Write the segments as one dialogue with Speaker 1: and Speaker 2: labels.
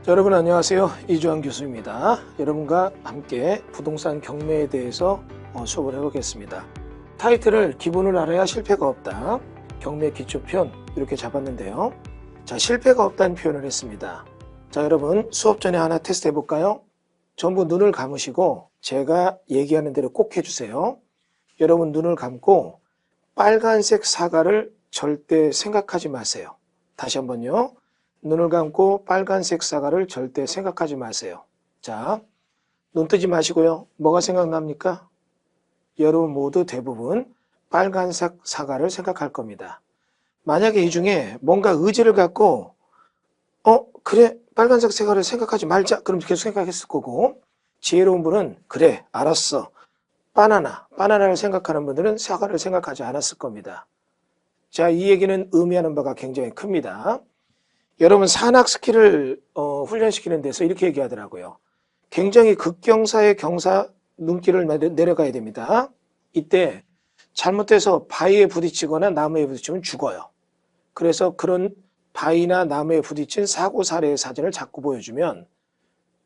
Speaker 1: 자, 여러분 안녕하세요. 이주환 교수입니다. 여러분과 함께 부동산 경매에 대해서 수업을 해보겠습니다. 타이틀을 기본을 알아야 실패가 없다. 경매 기초편 이렇게 잡았는데요. 자, 실패가 없다는 표현을 했습니다. 자, 여러분 수업 전에 하나 테스트 해볼까요? 전부 눈을 감으시고 제가 얘기하는 대로 꼭 해주세요. 여러분 눈을 감고 빨간색 사과를 절대 생각하지 마세요. 다시 한번요. 눈을 감고 빨간색 사과를 절대 생각하지 마세요. 자, 눈 뜨지 마시고요. 뭐가 생각납니까? 여러분 모두 대부분 빨간색 사과를 생각할 겁니다. 만약에 이 중에 뭔가 의지를 갖고 그래 빨간색 사과를 생각하지 말자 그럼 계속 생각했을 거고, 지혜로운 분은 그래 알았어 바나나를 생각하는 분들은 사과를 생각하지 않았을 겁니다. 자, 이 얘기는 의미하는 바가 굉장히 큽니다. 여러분 산악 스킬을 훈련시키는 데서 이렇게 얘기하더라고요. 굉장히 극경사의 경사 눈길을 내려가야 됩니다. 이때 잘못해서 바위에 부딪히거나 나무에 부딪히면 죽어요. 그래서 그런 바위나 나무에 부딪힌 사고 사례의 사진을 자꾸 보여주면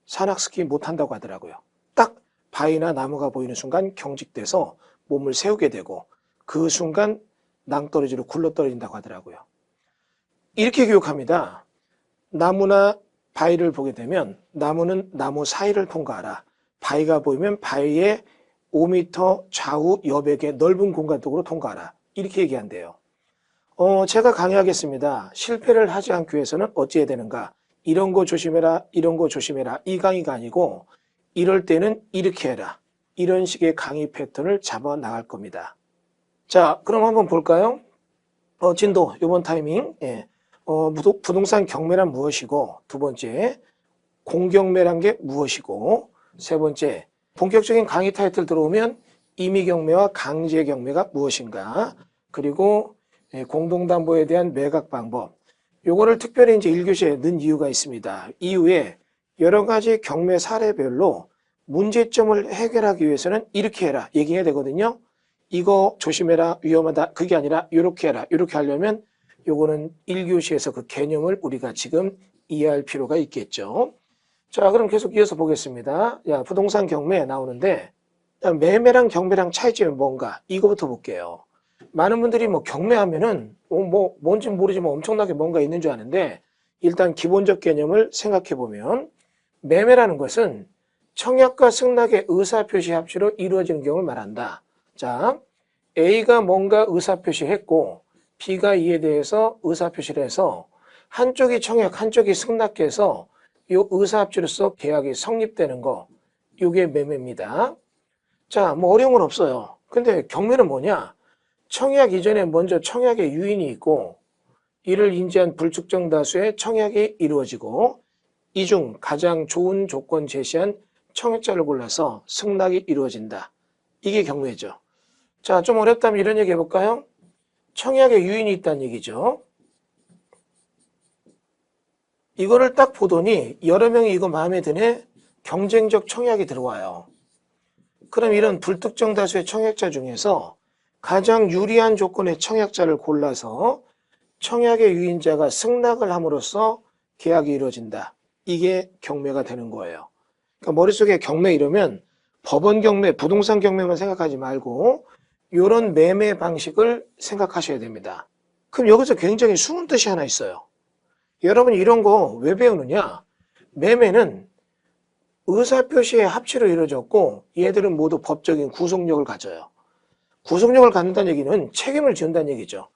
Speaker 1: 산악 스키 못한다고 하더라고요. 딱 바위나 나무가 보이는 순간 경직돼서 몸을 세우게 되고 그 순간 낭떠러지로 굴러떨어진다고 하더라고요. 이렇게 교육합니다. 나무나 바위를 보게 되면 나무는 나무 사이를 통과하라. 바위가 보이면 바위의 5m 좌우 여백의 넓은 공간 쪽으로 통과하라. 이렇게 얘기한대요. 제가 강의하겠습니다. 실패를 하지 않기 위해서는 어찌해야 되는가? 이런 거 조심해라, 이런 거 조심해라. 이 강의가 아니고 이럴 때는 이렇게 해라. 이런 식의 강의 패턴을 잡아 나갈 겁니다. 자, 그럼 한번 볼까요? 진도, 이번 타이밍. 부동산 경매란 무엇이고, 두 번째, 공경매란 게 무엇이고, 세 번째, 본격적인 강의 타이틀 들어오면 임의경매와 강제경매가 무엇인가, 그리고 공동담보에 대한 매각 방법. 요거를 특별히 이제 1교시에 넣은 이유가 있습니다. 이후에 여러 가지 경매 사례별로 문제점을 해결하기 위해서는 이렇게 해라 얘기해야 되거든요. 이거 조심해라, 위험하다, 그게 아니라 이렇게 해라. 이렇게 하려면 요거는 1교시에서 그 개념을 우리가 지금 이해할 필요가 있겠죠. 자, 그럼 계속 이어서 보겠습니다. 야, 부동산 경매 나오는데 매매랑 경매랑 차이점이 뭔가 이거부터 볼게요. 많은 분들이 뭐 경매하면은 뭔지 모르지만 엄청나게 뭔가 있는 줄 아는데, 일단 기본적 개념을 생각해 보면 매매라는 것은 청약과 승낙의 의사표시 합치로 이루어지는 경우를 말한다. 자, A가 뭔가 의사표시했고 B가 이에 대해서 의사표시를 해서 한쪽이 청약, 한쪽이 승낙해서 이 의사합치로서 계약이 성립되는 거, 이게 매매입니다. 자, 뭐 어려운 건 없어요. 근데 경매는 뭐냐? 청약 이전에 먼저 청약의 유인이 있고 이를 인지한 불특정 다수의 청약이 이루어지고 이 중 가장 좋은 조건 제시한 청약자를 골라서 승낙이 이루어진다. 이게 경매죠. 자, 좀 어렵다면 이런 얘기 해볼까요? 청약의 유인이 있다는 얘기죠. 이거를 딱 보더니 여러 명이 이거 마음에 드네? 경쟁적 청약이 들어와요. 그럼 이런 불특정 다수의 청약자 중에서 가장 유리한 조건의 청약자를 골라서 청약의 유인자가 승낙을 함으로써 계약이 이루어진다. 이게 경매가 되는 거예요. 그러니까 머릿속에 경매 이러면 법원 경매, 부동산 경매만 생각하지 말고 이런 매매 방식을 생각하셔야 됩니다. 그럼 여기서 굉장히 숨은 뜻이 하나 있어요. 여러분 이런 거 왜 배우느냐? 매매는 의사표시의 합치로 이루어졌고 얘들은 모두 법적인 구속력을 가져요. 구속력을 갖는다는 얘기는 책임을 지운다는 얘기죠.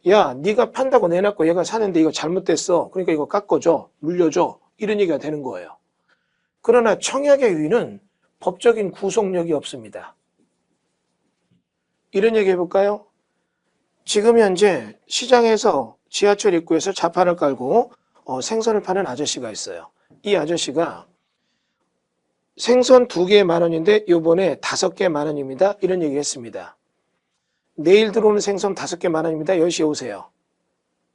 Speaker 1: 야, 네가 판다고 내놨고 얘가 사는데 이거 잘못됐어. 그러니까 이거 깎아줘, 물려줘. 이런 얘기가 되는 거예요. 그러나 청약의 유인은 법적인 구속력이 없습니다. 이런 얘기 해볼까요? 지금 현재 시장에서 지하철 입구에서 자판을 깔고 생선을 파는 아저씨가 있어요. 이 아저씨가 생선 2개 10,000원인데 요번에 5개 10,000원입니다. 이런 얘기 했습니다. 내일 들어오는 생선 5개 10,000원입니다. 10시에 오세요.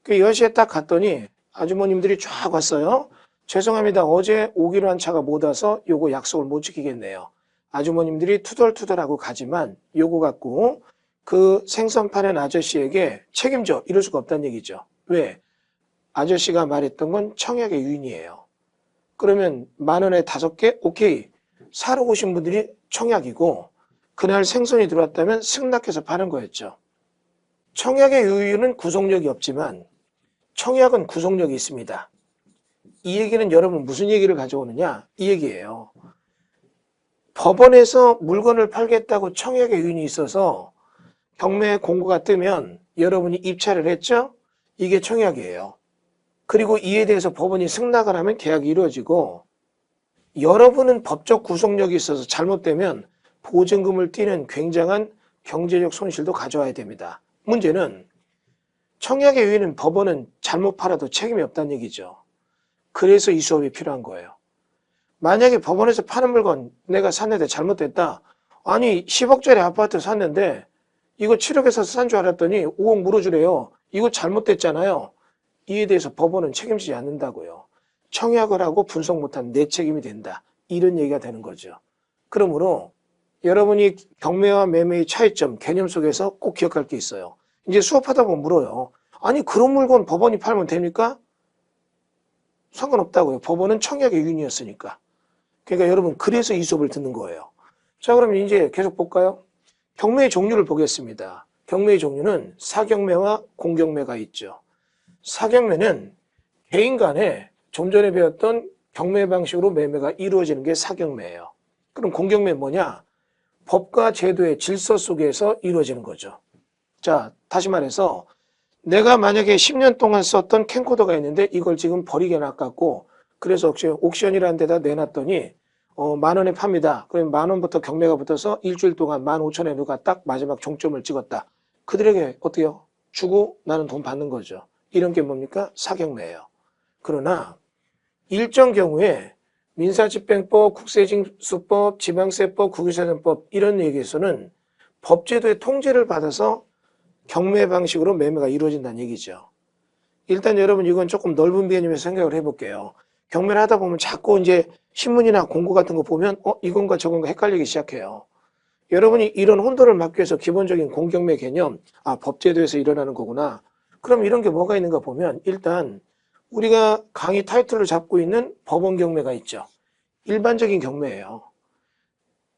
Speaker 1: 그 10시에 딱 갔더니 아주머님들이 쫙 왔어요. 죄송합니다. 어제 오기로 한 차가 못 와서 요거 약속을 못 지키겠네요. 아주머님들이 투덜투덜하고 가지만 요거 갖고 그 생선 파는 아저씨에게 책임져 이럴 수가 없다는 얘기죠. 왜? 아저씨가 말했던 건 청약의 유인이에요. 그러면 10,000원에 5개? 오케이. 사러 오신 분들이 청약이고 그날 생선이 들어왔다면 승낙해서 파는 거였죠. 청약의 유의는 구속력이 없지만 청약은 구속력이 있습니다. 이 얘기는 여러분 무슨 얘기를 가져오느냐? 이 얘기예요. 법원에서 물건을 팔겠다고 청약의 유인이 있어서 경매에 공고가 뜨면 여러분이 입찰을 했죠? 이게 청약이에요. 그리고 이에 대해서 법원이 승낙을 하면 계약이 이루어지고 여러분은 법적 구속력이 있어서 잘못되면 보증금을 띄는 굉장한 경제적 손실도 가져와야 됩니다. 문제는 청약의 유인은 법원은 잘못 팔아도 책임이 없다는 얘기죠. 그래서 이 수업이 필요한 거예요. 만약에 법원에서 파는 물건 내가 샀는데 잘못됐다. 아니 10억짜리 아파트 샀는데 이거 7억에서 산 줄 알았더니 5억 물어주래요. 이거 잘못됐잖아요. 이에 대해서 법원은 책임지지 않는다고요. 청약을 하고 분석 못한 내 책임이 된다. 이런 얘기가 되는 거죠. 그러므로 여러분이 경매와 매매의 차이점 개념 속에서 꼭 기억할 게 있어요. 이제 수업하다 보면 물어요. 아니 그런 물건 법원이 팔면 됩니까? 상관없다고요. 법원은 청약의 유인이었으니까. 그러니까 여러분 그래서 이 수업을 듣는 거예요. 자 그럼 이제 계속 볼까요? 경매의 종류를 보겠습니다. 경매의 종류는 사경매와 공경매가 있죠. 사경매는 개인 간에 좀 전에 배웠던 경매 방식으로 매매가 이루어지는 게 사경매예요. 그럼 공경매는 뭐냐? 법과 제도의 질서 속에서 이루어지는 거죠. 자, 다시 말해서 내가 만약에 10년 동안 썼던 캠코더가 있는데 이걸 지금 버리기는 아깝고 그래서 옥션이라는 데다 내놨더니 10,000원에 팝니다. 그럼 10,000원부터 경매가 붙어서 일주일 동안 15,000원에 누가 딱 마지막 종점을 찍었다. 그들에게 어때요? 주고 나는 돈 받는 거죠. 이런 게 뭡니까? 사경매예요. 그러나 일정 경우에 민사집행법, 국세징수법, 지방세법, 국유재산법 이런 얘기에서는 법제도의 통제를 받아서 경매 방식으로 매매가 이루어진다는 얘기죠. 일단 여러분 이건 조금 넓은 개념에서 생각을 해볼게요. 경매를 하다 보면 자꾸 이제 신문이나 공고 같은 거 보면 이건가 저건가 헷갈리기 시작해요. 여러분이 이런 혼돈을 막기 위해서 기본적인 공경매 개념, 법제도에서 일어나는 거구나. 그럼 이런 게 뭐가 있는가 보면 일단 우리가 강의 타이틀을 잡고 있는 법원 경매가 있죠. 일반적인 경매예요.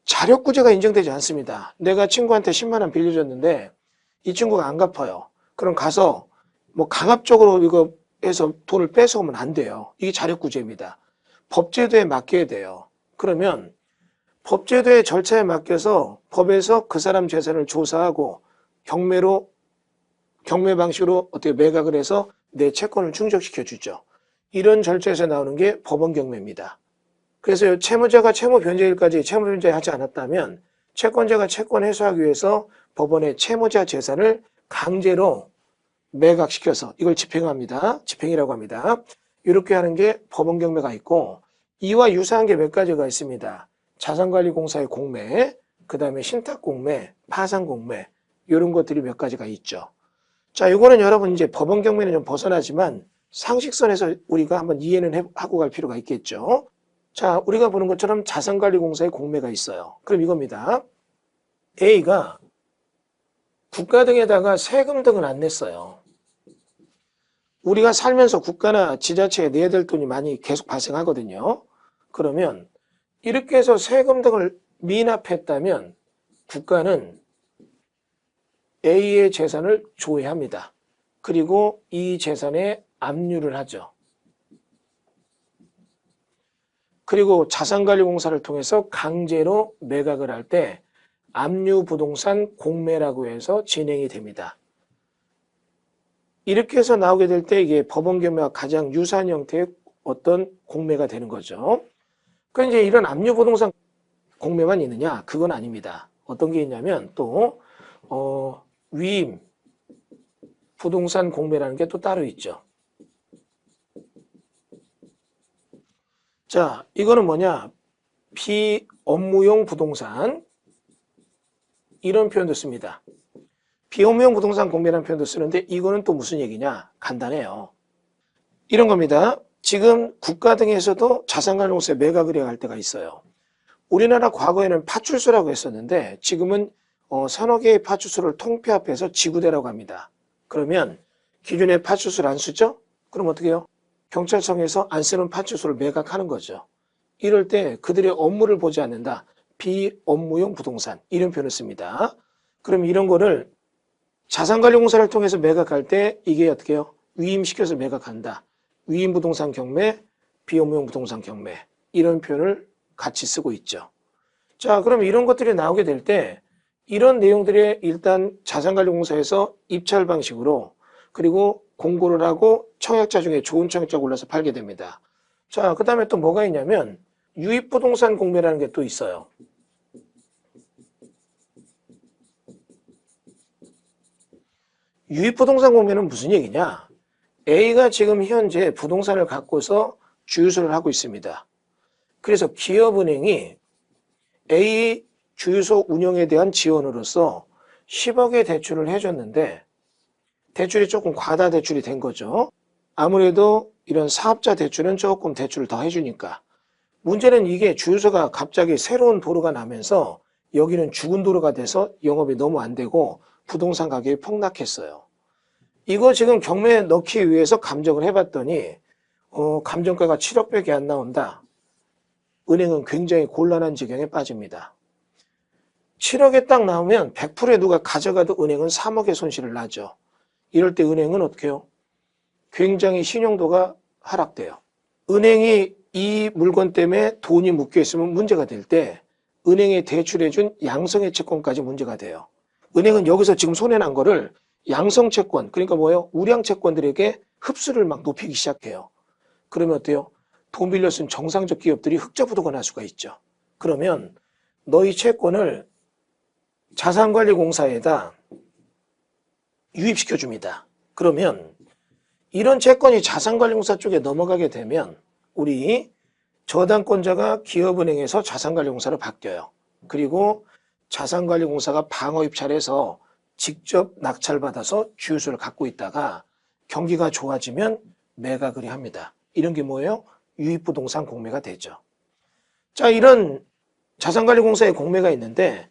Speaker 1: 자력구제가 인정되지 않습니다. 내가 친구한테 10만 원 빌려줬는데 이 친구가 안 갚아요. 그럼 가서 뭐 강압적으로 이거 해서 돈을 뺏어오면 안 돼요. 이게 자력구제입니다. 법제도에 맡겨야 돼요. 그러면 법제도의 절차에 맡겨서 법에서 그 사람 재산을 조사하고 경매 방식으로 어떻게 매각을 해서 내 채권을 충족시켜 주죠. 이런 절차에서 나오는 게 법원 경매입니다. 그래서 채무자가 채무 변제일까지 채무 변제하지 않았다면 채권자가 채권 해소하기 위해서 법원의 채무자 재산을 강제로 매각시켜서 이걸 집행합니다. 집행이라고 합니다. 이렇게 하는 게 법원 경매가 있고 이와 유사한 게 몇 가지가 있습니다. 자산관리공사의 공매, 그 다음에 신탁공매, 파산공매 이런 것들이 몇 가지가 있죠. 자, 이거는 여러분 이제 법원 경매는 좀 벗어나지만 상식선에서 우리가 한번 이해는 하고 갈 필요가 있겠죠. 자, 우리가 보는 것처럼 자산관리공사의 공매가 있어요. 그럼 이겁니다. A가 국가 등에다가 세금 등을 안 냈어요. 우리가 살면서 국가나 지자체에 내야 될 돈이 많이 계속 발생하거든요. 그러면 이렇게 해서 세금 등을 미납했다면 국가는 A의 재산을 조회합니다. 그리고 이 재산에 압류를 하죠. 그리고 자산관리공사를 통해서 강제로 매각을 할 때 압류부동산 공매라고 해서 진행이 됩니다. 이렇게 해서 나오게 될 때 이게 법원 경매와 가장 유사한 형태의 어떤 공매가 되는 거죠. 그러니까 이제 이런 압류부동산 공매만 있느냐? 그건 아닙니다. 어떤 게 있냐면 또 위임 부동산 공매라는 게 또 따로 있죠. 자, 이거는 뭐냐? 비업무용 부동산 이런 표현도 씁니다. 비업무용 부동산 공매라는 표현도 쓰는데 이거는 또 무슨 얘기냐? 간단해요. 이런 겁니다. 지금 국가 등에서도 자산관리공사에 매각을 해야 할 때가 있어요. 우리나라 과거에는 파출소라고 했었는데 지금은 서너 개의 파출소를 통폐합해서 지구대라고 합니다. 그러면 기존의 파출소를 안 쓰죠? 그럼 어떻게 해요? 경찰청에서 안 쓰는 파출소를 매각하는 거죠. 이럴 때 그들의 업무를 보지 않는다. 비업무용 부동산 이런 표현을 씁니다. 그럼 이런 거를 자산관리공사를 통해서 매각할 때 이게 어떻게 해요? 위임시켜서 매각한다. 위임부동산 경매, 비업무용 부동산 경매 이런 표현을 같이 쓰고 있죠. 자, 그럼 이런 것들이 나오게 될 때 이런 내용들이 일단 자산관리공사에서 입찰 방식으로 그리고 공고를 하고 청약자 중에 좋은 청약자 골라서 팔게 됩니다. 자, 그 다음에 또 뭐가 있냐면 유입부동산 공매라는 게 또 있어요. 유입부동산 공매는 무슨 얘기냐? A가 지금 현재 부동산을 갖고서 주유소를 하고 있습니다. 그래서 기업은행이 A 주유소 운영에 대한 지원으로서 10억의 대출을 해줬는데 대출이 조금 과다 대출이 된 거죠. 아무래도 이런 사업자 대출은 조금 대출을 더 해주니까. 문제는 이게 주유소가 갑자기 새로운 도로가 나면서 여기는 죽은 도로가 돼서 영업이 너무 안 되고 부동산 가격이 폭락했어요. 이거 지금 경매에 넣기 위해서 감정을 해봤더니 감정가가 7억밖에 안 나온다. 은행은 굉장히 곤란한 지경에 빠집니다. 7억에 딱 나오면 100%에 누가 가져가도 은행은 3억의 손실을 나죠. 이럴 때 은행은 어떻게 해요? 굉장히 신용도가 하락돼요. 은행이 이 물건 때문에 돈이 묶여 있으면 문제가 될 때 은행에 대출해준 양성의 채권까지 문제가 돼요. 은행은 여기서 지금 손해난 거를 양성 채권, 그러니까 뭐예요? 우량 채권들에게 흡수를 막 높이기 시작해요. 그러면 어때요? 돈 빌려 쓴 정상적 기업들이 흑자부도가 날 수가 있죠. 그러면 너희 채권을 자산관리공사에다 유입시켜 줍니다. 그러면 이런 채권이 자산관리공사 쪽에 넘어가게 되면 우리 저당권자가 기업은행에서 자산관리공사로 바뀌어요. 그리고 자산관리공사가 방어 입찰해서 직접 낙찰받아서 주유소를 갖고 있다가 경기가 좋아지면 매각을 합니다. 이런 게 뭐예요? 유입부동산 공매가 되죠. 자, 이런 자산관리공사의 공매가 있는데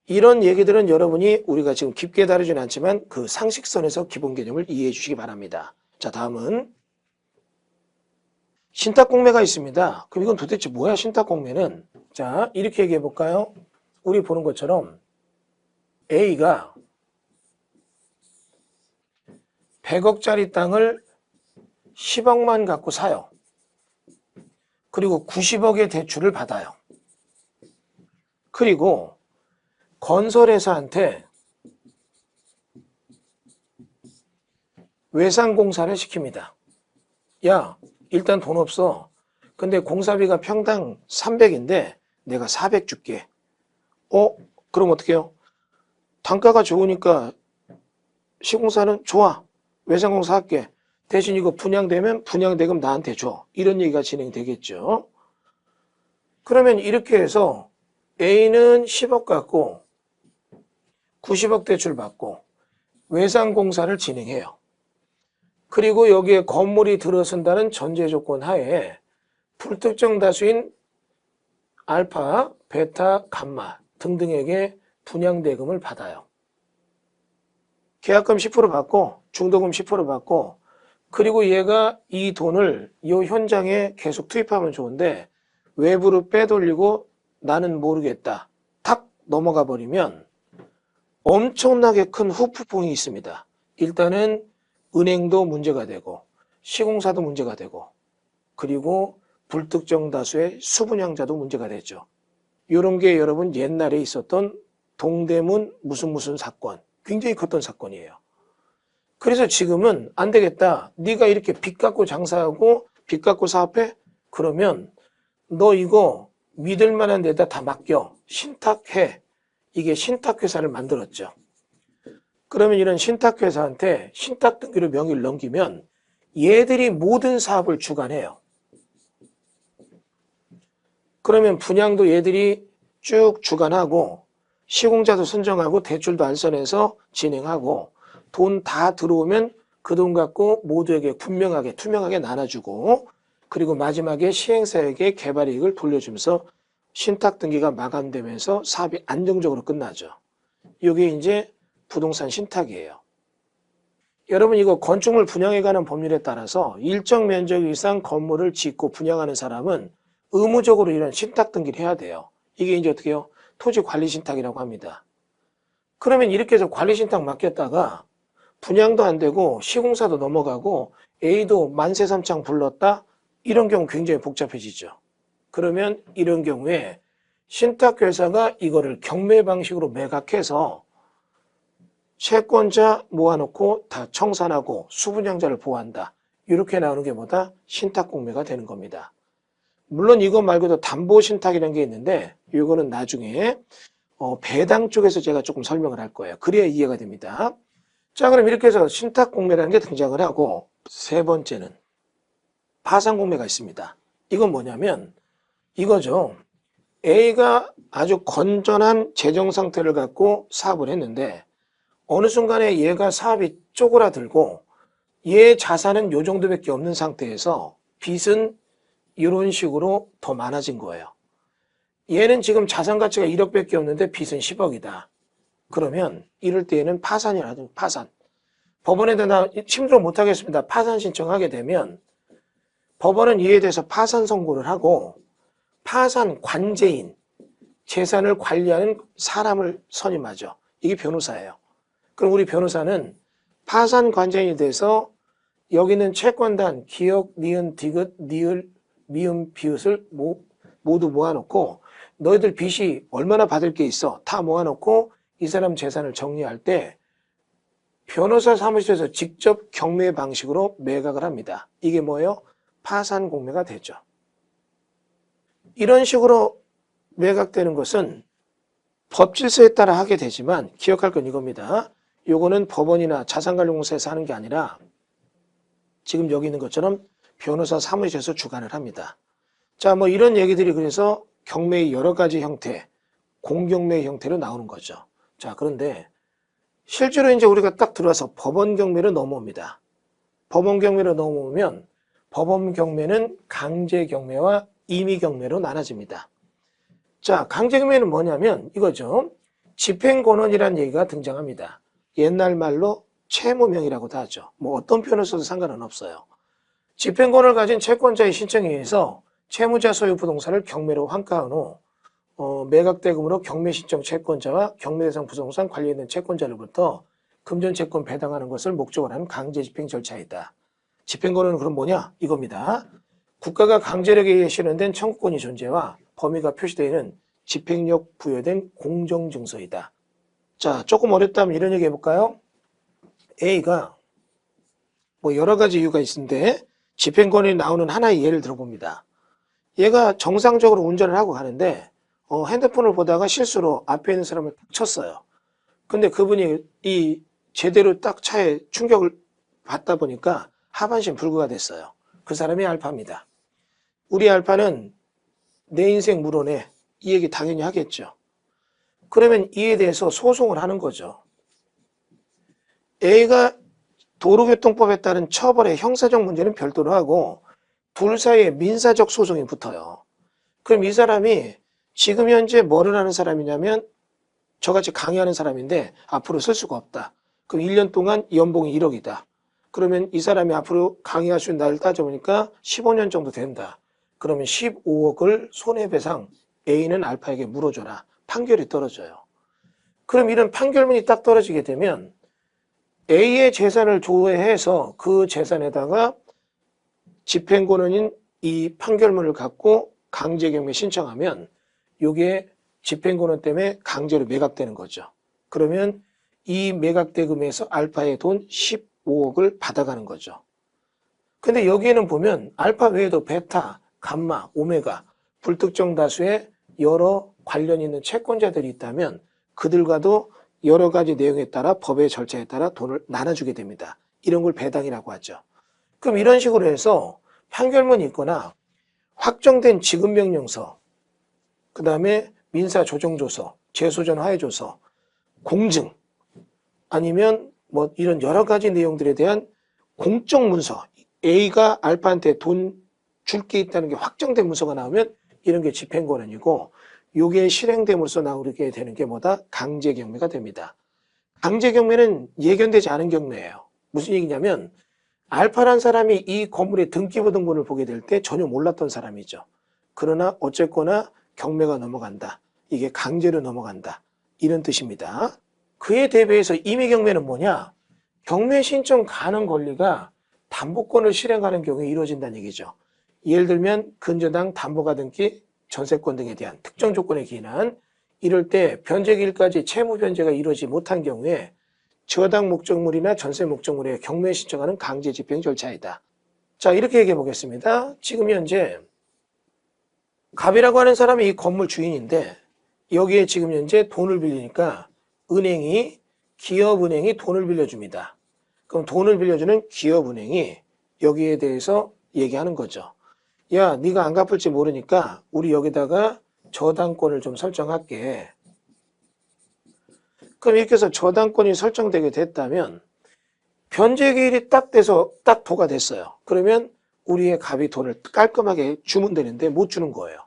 Speaker 1: 이런 얘기들은 여러분이 우리가 지금 깊게 다루진 않지만 그 상식선에서 기본 개념을 이해해 주시기 바랍니다. 자, 다음은 신탁공매가 있습니다. 그럼 이건 도대체 뭐야, 신탁공매는? 자, 이렇게 얘기해 볼까요? 우리 보는 것처럼 A가 100억짜리 땅을 10억만 갖고 사요. 그리고 90억의 대출을 받아요. 그리고 건설회사한테 외상공사를 시킵니다. 야, 일단 돈 없어. 근데 공사비가 평당 300인데 내가 400 줄게. 그럼 어떻게 해요? 단가가 좋으니까 시공사는 좋아. 외상공사 할게. 대신 이거 분양되면 분양대금 나한테 줘. 이런 얘기가 진행되겠죠. 그러면 이렇게 해서 A는 10억 갖고 90억 대출 받고 외상공사를 진행해요. 그리고 여기에 건물이 들어선다는 전제 조건 하에 불특정 다수인 알파, 베타, 감마 등등에게 분양대금을 받아요. 계약금 10% 받고 중도금 10% 받고 그리고 얘가 이 돈을 이 현장에 계속 투입하면 좋은데 외부로 빼돌리고 나는 모르겠다. 탁 넘어가 버리면 엄청나게 큰 후폭풍이 있습니다. 일단은 은행도 문제가 되고 시공사도 문제가 되고 그리고 불특정 다수의 수분양자도 문제가 되죠. 이런 게 여러분 옛날에 있었던 동대문 무슨 사건, 굉장히 컸던 사건이에요. 그래서 지금은 안 되겠다. 네가 이렇게 빚 갖고 장사하고 빚 갖고 사업해? 그러면 너 이거 믿을 만한 데다 다 맡겨. 신탁해. 이게 신탁회사를 만들었죠. 그러면 이런 신탁회사한테 신탁등기로 명의를 넘기면 얘들이 모든 사업을 주관해요. 그러면 분양도 얘들이 쭉 주관하고 시공자도 선정하고 대출도 알선해서 진행하고 돈 다 들어오면 그 돈 갖고 모두에게 분명하게 투명하게 나눠주고 그리고 마지막에 시행사에게 개발이익을 돌려주면서 신탁등기가 마감되면서 사업이 안정적으로 끝나죠. 이게 이제 부동산 신탁이에요. 여러분 이거 건축물 분양에 관한 법률에 따라서 일정 면적 이상 건물을 짓고 분양하는 사람은 의무적으로 이런 신탁 등기를 해야 돼요. 이게 이제 어떻게 해요? 토지 관리 신탁이라고 합니다. 그러면 이렇게 해서 관리 신탁 맡겼다가 분양도 안 되고 시공사도 넘어가고 A도 만세삼창 불렀다? 이런 경우 굉장히 복잡해지죠. 그러면 이런 경우에 신탁회사가 이거를 경매 방식으로 매각해서 채권자 모아놓고 다 청산하고 수분양자를 보호한다. 이렇게 나오는 게 뭐다? 신탁공매가 되는 겁니다. 물론 이거 말고도 담보신탁이라는 게 있는데 이거는 나중에 배당 쪽에서 제가 조금 설명을 할 거예요. 그래야 이해가 됩니다. 자, 그럼 이렇게 해서 신탁공매라는 게 등장을 하고 세 번째는 파산공매가 있습니다. 이건 뭐냐면 이거죠. A가 아주 건전한 재정 상태를 갖고 사업을 했는데 어느 순간에 얘가 사업이 쪼그라들고 얘 자산은 요 정도밖에 없는 상태에서 빚은 이런 식으로 더 많아진 거예요. 얘는 지금 자산 가치가 1억밖에 없는데 빚은 10억이다. 그러면 이럴 때에는 파산이라든지 파산. 법원에다 나 힘들어 못하겠습니다. 파산 신청하게 되면 법원은 이에 대해서 파산 선고를 하고 파산 관제인, 재산을 관리하는 사람을 선임하죠. 이게 변호사예요. 그럼 우리 변호사는 파산 관제인이 돼서 여기 있는 채권단, 기역, 니은, 디귿, 니을, 미음, 비읍을 모두 모아놓고 너희들 빚이 얼마나 받을 게 있어 다 모아놓고 이 사람 재산을 정리할 때 변호사 사무실에서 직접 경매 방식으로 매각을 합니다. 이게 뭐예요? 파산 공매가 되죠. 이런 식으로 매각되는 것은 법질서에 따라 하게 되지만 기억할 건 이겁니다. 요거는 법원이나 자산관리공사에서 하는 게 아니라 지금 여기 있는 것처럼 변호사 사무실에서 주관을 합니다. 자, 뭐 이런 얘기들이 그래서 경매의 여러 가지 형태, 공경매의 형태로 나오는 거죠. 자, 그런데 실제로 이제 우리가 딱 들어와서 법원 경매로 넘어옵니다. 법원 경매로 넘어오면 법원 경매는 강제 경매와 임의 경매로 나눠집니다. 자, 강제 경매는 뭐냐면 이거죠. 집행권원이라는 얘기가 등장합니다. 옛날 말로 채무명이라고도 하죠. 뭐 어떤 표현을 써도 상관은 없어요. 집행권을 가진 채권자의 신청에 의해서 채무자 소유 부동산을 경매로 환가한 후 매각대금으로 경매 신청 채권자와 경매 대상 부동산 관리있는 채권자로부터 금전채권 배당하는 것을 목적으로 하는 강제집행 절차이다. 집행권은 그럼 뭐냐? 이겁니다. 국가가 강제력에 의해 실현된 청구권이 존재와 범위가 표시되어 있는 집행력 부여된 공정증서이다. 자, 조금 어렵다면 이런 얘기 해볼까요? A가 뭐 여러 가지 이유가 있는데 집행권이 나오는 하나의 예를 들어봅니다. 얘가 정상적으로 운전을 하고 가는데 핸드폰을 보다가 실수로 앞에 있는 사람을 탁 쳤어요. 근데 그분이 이 제대로 딱 차에 충격을 받다 보니까 하반신 불구가 됐어요. 그 사람이 알파입니다. 우리 알파는 내 인생 물어내 이 얘기 당연히 하겠죠. 그러면 이에 대해서 소송을 하는 거죠. A가 도로교통법에 따른 처벌의 형사적 문제는 별도로 하고 둘 사이에 민사적 소송이 붙어요. 그럼 이 사람이 지금 현재 뭐를 하는 사람이냐면 저같이 강의하는 사람인데 앞으로 쓸 수가 없다. 그럼 1년 동안 연봉이 1억이다. 그러면 이 사람이 앞으로 강의할 수 있는 날을 따져보니까 15년 정도 된다. 그러면 15억을 손해배상 A는 알파에게 물어줘라. 판결이 떨어져요. 그럼 이런 판결문이 딱 떨어지게 되면 A의 재산을 조회해서 그 재산에다가 집행권원인 이 판결문을 갖고 강제경매 신청하면 이게 집행권원 때문에 강제로 매각되는 거죠. 그러면 이 매각대금에서 알파의 돈 15억을 받아가는 거죠. 근데 여기에는 보면 알파 외에도 베타, 감마, 오메가, 불특정 다수의 여러 관련 있는 채권자들이 있다면 그들과도 여러 가지 내용에 따라 법의 절차에 따라 돈을 나눠주게 됩니다. 이런 걸 배당이라고 하죠. 그럼 이런 식으로 해서 판결문이 있거나 확정된 지급명령서, 그 다음에 민사조정조서, 재소전 화해조서, 공증, 아니면 뭐 이런 여러 가지 내용들에 대한 공적 문서, A가 알파한테 돈 줄 게 있다는 게 확정된 문서가 나오면 이런 게 집행권원이고 이게 실행됨으로써 나오게 되는 게 뭐다? 강제경매가 됩니다. 강제경매는 예견되지 않은 경매예요. 무슨 얘기냐면 알파란 사람이 이 건물의 등기부등본을 보게 될 때 전혀 몰랐던 사람이죠. 그러나 어쨌거나 경매가 넘어간다. 이게 강제로 넘어간다. 이런 뜻입니다. 그에 대비해서 임의경매는 뭐냐? 경매 신청 가능 권리가 담보권을 실행하는 경우에 이루어진다는 얘기죠. 예를 들면 근저당 담보가 등기, 전세권 등에 대한 특정 조건에 기인한 이럴 때 변제기일까지 채무 변제가 이루어지지 못한 경우에 저당 목적물이나 전세 목적물에 경매 신청하는 강제 집행 절차이다. 자, 이렇게 얘기해 보겠습니다. 지금 현재 갑이라고 하는 사람이 이 건물 주인인데 여기에 지금 현재 돈을 빌리니까 기업은행이 돈을 빌려줍니다. 그럼 돈을 빌려주는 기업은행이 여기에 대해서 얘기하는 거죠. 야, 네가 안 갚을지 모르니까 우리 여기다가 저당권을 좀 설정할게. 그럼 이렇게 해서 저당권이 설정되게 됐다면 변제기일이 딱 돼서 딱 도가 됐어요. 그러면 우리의 갑이 돈을 깔끔하게 주면 되는데 못 주는 거예요.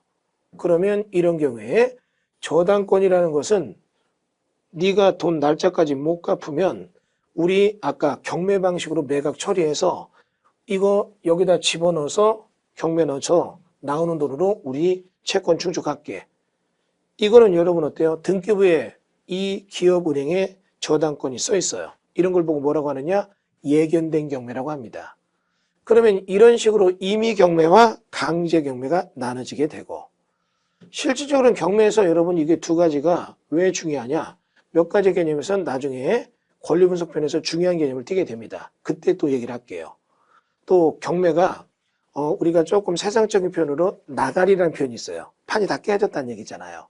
Speaker 1: 그러면 이런 경우에 저당권이라는 것은 네가 돈 날짜까지 못 갚으면 우리 아까 경매 방식으로 매각 처리해서 이거 여기다 집어넣어서 경매 넣어서 나오는 돈으로 우리 채권 충족할게. 이거는 여러분 어때요? 등기부에 이 기업은행에 저당권이 써 있어요. 이런 걸 보고 뭐라고 하느냐? 예견된 경매라고 합니다. 그러면 이런 식으로 임의경매와 강제경매가 나눠지게 되고 실질적으로는 경매에서 여러분 이게 두 가지가 왜 중요하냐? 몇 가지 개념에서는 나중에 권리분석편에서 중요한 개념을 띄게 됩니다. 그때 또 얘기를 할게요. 또 경매가 우리가 조금 세상적인 표현으로 나가리라는 표현이 있어요. 판이 다 깨졌다는 얘기잖아요.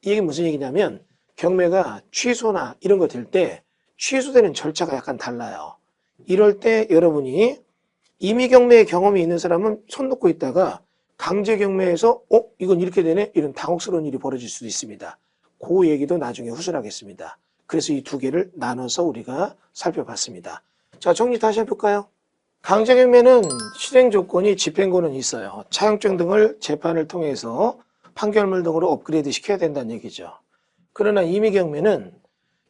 Speaker 1: 이게 무슨 얘기냐면 경매가 취소나 이런 거 될 때 취소되는 절차가 약간 달라요. 이럴 때 여러분이 임의경매의 경험이 있는 사람은 손 놓고 있다가 강제경매에서 이건 이렇게 되네? 이런 당혹스러운 일이 벌어질 수도 있습니다. 그 얘기도 나중에 후술하겠습니다. 그래서 이 두 개를 나눠서 우리가 살펴봤습니다. 자, 정리 다시 해볼까요? 강제경매는 실행 조건이 집행권은 있어요. 차용증 등을 재판을 통해서 판결문 등으로 업그레이드 시켜야 된다는 얘기죠. 그러나 임의경매는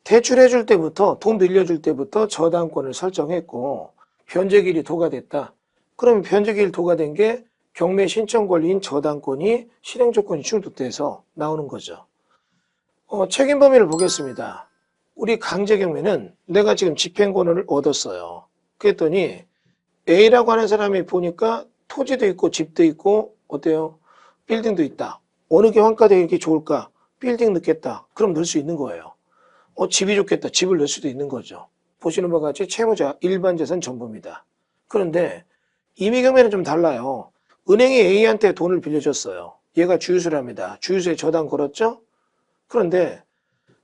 Speaker 1: 대출해줄 때부터 돈 빌려줄 때부터 저당권을 설정했고 변제기일이 도가 됐다. 그럼 변제기일 도가 된 게 경매 신청 권리인 저당권이 실행 조건이 충족돼서 나오는 거죠. 책임 범위를 보겠습니다. 우리 강제경매는 내가 지금 집행권을 얻었어요. 그랬더니 A라고 하는 사람이 보니까 토지도 있고 집도 있고 어때요? 빌딩도 있다. 어느 게 환가되기 이렇게 좋을까? 빌딩 넣겠다. 그럼 넣을 수 있는 거예요. 집이 좋겠다. 집을 넣을 수도 있는 거죠. 보시는 바와 같이 채무자 일반 재산 전부입니다. 그런데 임의경매는 좀 달라요. 은행이 A한테 돈을 빌려줬어요. 얘가 주유소랍니다. 주유소에 저당 걸었죠? 그런데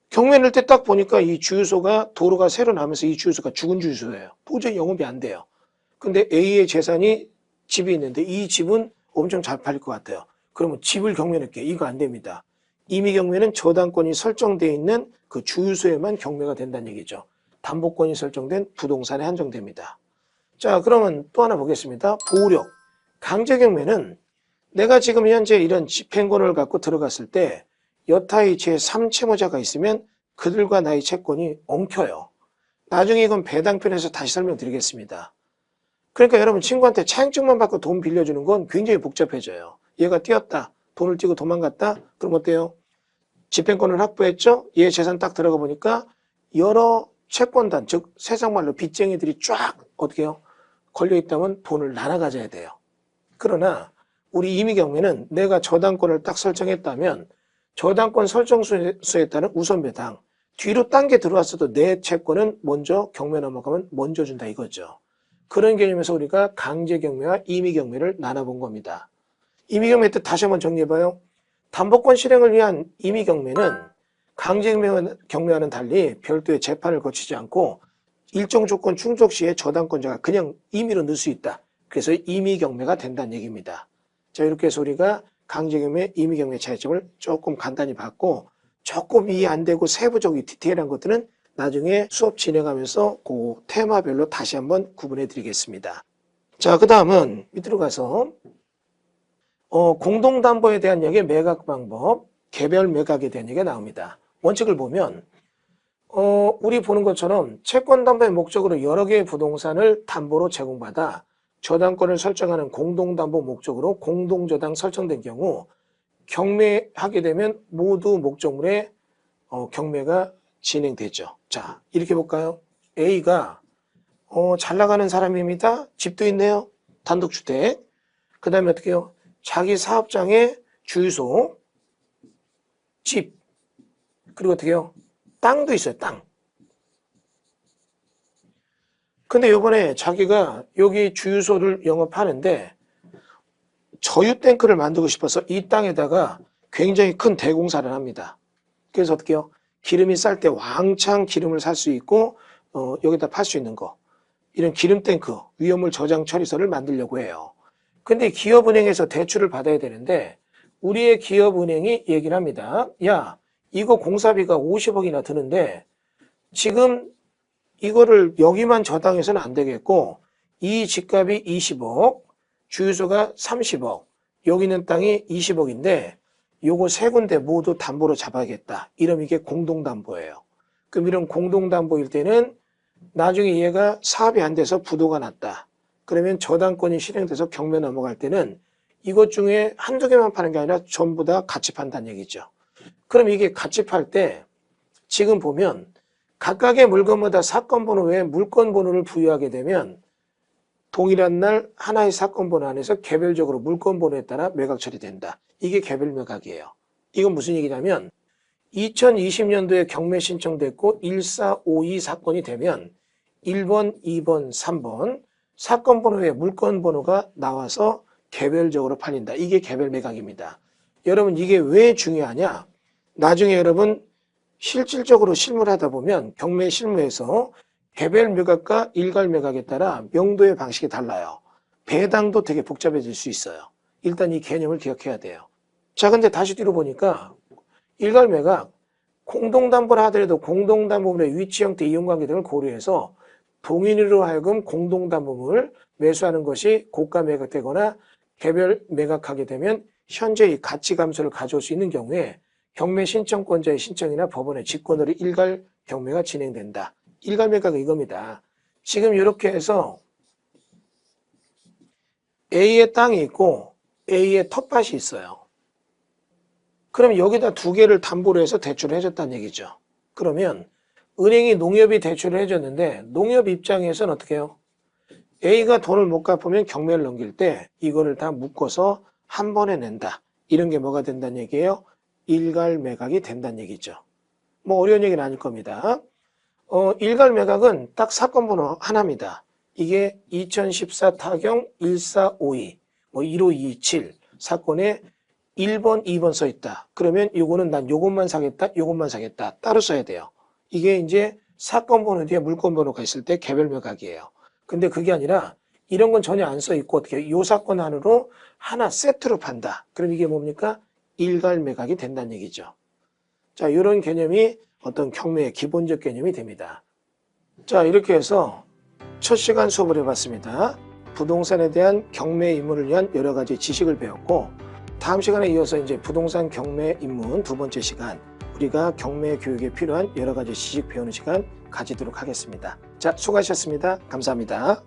Speaker 1: 경매 넣을 때 딱 보니까 이 주유소가 도로가 새로 나면서 이 주유소가 죽은 주유소예요. 도저히 영업이 안 돼요. 근데 A의 재산이 집이 있는데 이 집은 엄청 잘 팔릴 것 같아요. 그러면 집을 경매 넣을게. 이거 안 됩니다. 임의경매는 저당권이 설정되어 있는 그 주유소에만 경매가 된다는 얘기죠. 담보권이 설정된 부동산에 한정됩니다. 자, 그러면 또 하나 보겠습니다. 보호력. 강제경매는 내가 지금 현재 이런 집행권을 갖고 들어갔을 때 여타의 제3채무자가 있으면 그들과 나의 채권이 엉켜요. 나중에 이건 배당편에서 다시 설명드리겠습니다. 그러니까 여러분 친구한테 차용증만 받고 돈 빌려주는 건 굉장히 복잡해져요. 얘가 뛰었다. 돈을 띄고 도망갔다. 그럼 어때요? 집행권을 확보했죠? 얘 재산 딱 들어가 보니까 여러 채권단, 즉 세상말로 빚쟁이들이 쫙 어떻게 해요? 걸려있다면 돈을 나눠 가져야 돼요. 그러나 우리 임의경매는 내가 저당권을 딱 설정했다면 저당권 설정수에 따른 우선 배당, 뒤로 딴 게 들어왔어도 내 채권은 먼저 경매 넘어가면 먼저 준다 이거죠. 그런 개념에서 우리가 강제경매와 임의경매를 나눠본 겁니다. 임의경매 때 다시 한번 정리해봐요. 담보권 실행을 위한 임의경매는 강제경매와는 달리 별도의 재판을 거치지 않고 일정 조건 충족 시에 저당권자가 그냥 임의로 넣을 수 있다. 그래서 임의경매가 된다는 얘기입니다. 자, 이렇게 해서 우리가 강제경매, 임의경매 차이점을 조금 간단히 봤고 조금 이해 안 되고 세부적인 디테일한 것들은 나중에 수업 진행하면서 그 테마별로 다시 한번 구분해 드리겠습니다. 자, 그 다음은 밑으로 가서 공동담보에 대한 얘기, 매각 방법, 개별 매각에 대한 얘기가 나옵니다. 원칙을 보면 우리 보는 것처럼 채권담보의 목적으로 여러 개의 부동산을 담보로 제공받아 저당권을 설정하는 공동담보 목적으로 공동저당 설정된 경우 경매하게 되면 모두 목적물의 경매가 진행되죠. 자, 이렇게 볼까요? A가 잘 나가는 사람입니다. 집도 있네요. 단독주택. 그 다음에 어떻게 해요? 자기 사업장에 주유소, 집, 그리고 어떻게 해요? 땅도 있어요. 땅. 근데 요번에 자기가 여기 주유소를 영업하는데 저유 탱크를 만들고 싶어서 이 땅에다가 굉장히 큰 대공사를 합니다. 그래서 어떻게 해요? 기름이 쌀 때 왕창 기름을 살 수 있고 여기다 팔 수 있는 거. 이런 기름 탱크, 위험물 저장 처리소를 만들려고 해요. 근데 기업은행에서 대출을 받아야 되는데 우리의 기업은행이 얘기를 합니다. 야, 이거 공사비가 50억이나 드는데 지금 이거를 여기만 저당해서는 안 되겠고 이 집값이 20억, 주유소가 30억, 여기 있는 땅이 20억인데 요거 세 군데 모두 담보로 잡아야겠다. 이러면 이게 공동담보예요. 그럼 이런 공동담보일 때는 나중에 얘가 사업이 안 돼서 부도가 났다. 그러면 저당권이 실행돼서 경매 넘어갈 때는 이것 중에 한두 개만 파는 게 아니라 전부 다 같이 판다는 얘기죠. 그럼 이게 같이 팔 때 지금 보면 각각의 물건마다 사건 번호 외에 물건 번호를 부여하게 되면 동일한 날 하나의 사건 번호 안에서 개별적으로 물건 번호에 따라 매각 처리된다. 이게 개별 매각이에요. 이건 무슨 얘기냐면 2020년도에 경매 신청됐고 1452 사건이 되면 1번, 2번, 3번 사건 번호에 물건 번호가 나와서 개별적으로 팔린다. 이게 개별 매각입니다. 여러분 이게 왜 중요하냐? 나중에 여러분 실질적으로 실무를 하다 보면 경매 실무에서 개별 매각과 일괄 매각에 따라 명도의 방식이 달라요. 배당도 되게 복잡해질 수 있어요. 일단 이 개념을 기억해야 돼요. 자, 근데 다시 뒤로 보니까 일괄 매각, 공동담보를 하더라도 공동담보물의 위치, 형태, 이용관계 등을 고려해서 동인으로 하여금 공동담보물을 매수하는 것이 고가 매각되거나 개별 매각하게 되면 현재의 가치 감소를 가져올 수 있는 경우에 경매 신청권자의 신청이나 법원의 직권으로 일괄 경매가 진행된다. 일괄 매각은 이겁니다. 지금 이렇게 해서 A의 땅이 있고 A의 텃밭이 있어요. 그럼 여기다 두 개를 담보로 해서 대출을 해줬다는 얘기죠. 그러면 은행이 농협이 대출을 해줬는데 농협 입장에서는 어떻게 해요? A가 돈을 못 갚으면 경매를 넘길 때 이거를 다 묶어서 한 번에 낸다. 이런 게 뭐가 된다는 얘기예요? 일괄 매각이 된다는 얘기죠. 뭐 어려운 얘기는 아닐 겁니다. 일괄 매각은 딱 사건 번호 하나입니다. 이게 2014 타경 1452, 1527 사건에 1번, 2번 써 있다. 그러면 요거는 난 요것만 사겠다, 요것만 사겠다. 따로 써야 돼요. 이게 이제 사건 번호 뒤에 물건 번호가 있을 때 개별 매각이에요. 근데 그게 아니라 이런 건 전혀 안 써 있고 어떻게 요 사건 안으로 하나 세트로 판다. 그럼 이게 뭡니까? 일괄 매각이 된다는 얘기죠. 자, 이런 개념이 어떤 경매의 기본적 개념이 됩니다. 자, 이렇게 해서 첫 시간 수업을 해봤습니다. 부동산에 대한 경매 입문을 위한 여러 가지 지식을 배웠고 다음 시간에 이어서 이제 부동산 경매 입문 두 번째 시간 우리가 경매 교육에 필요한 여러 가지 지식 배우는 시간 가지도록 하겠습니다. 자, 수고하셨습니다. 감사합니다.